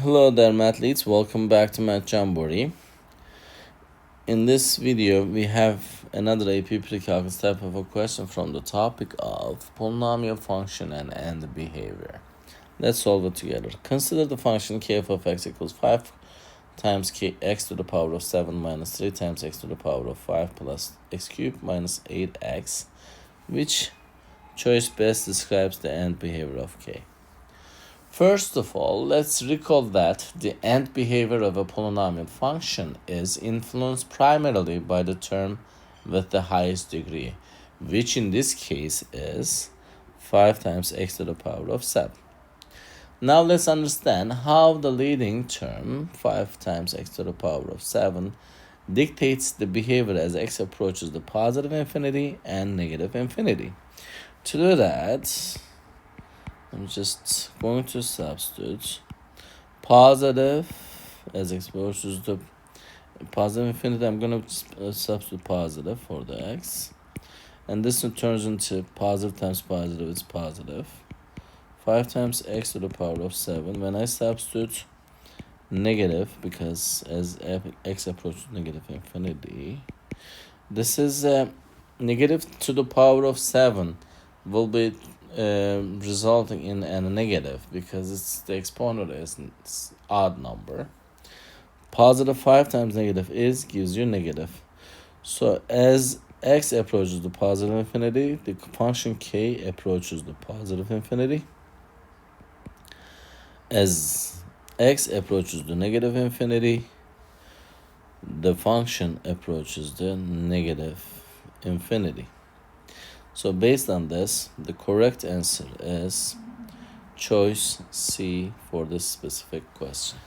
Hello there, mathletes. Welcome back to Math Jamboree. In this video, we have another AP Precalculus type of a question from the topic of polynomial function and behavior. Let's solve it together. Consider the function k of x equals 5 times x to the power of 7 minus 3 times x to the power of 5 plus x cubed minus 8x. Which choice best describes the end behavior of k? First of all, let's recall that the end behavior of a polynomial function is influenced primarily by the term with the highest degree, which in this case is 5 times x to the power of 7. Now let's understand how the leading term, 5 times x to the power of 7, dictates the behavior as x approaches the positive infinity and negative infinity. To do that, I'm just going to substitute positive as x approaches the positive infinity. I'm going to substitute positive for the x. And this turns into positive times positive, it's positive. 5 times x to the power of 7. When I substitute negative, because as x approaches negative infinity, this is negative to the power of 7 will be resulting in a negative because it's the exponent is odd number. Positive 5 times negative gives you negative. So as x approaches the positive infinity, the function k approaches the positive infinity. As x approaches the negative infinity, the function approaches the negative infinity. So based on this, the correct answer is choice C for this specific question.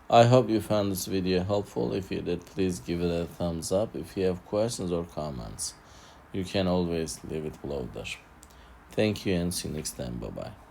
I hope you found this video helpful. If you did, please give it a thumbs up. If you have questions or comments, you can always leave it below there. Thank you and see you next time. Bye-bye.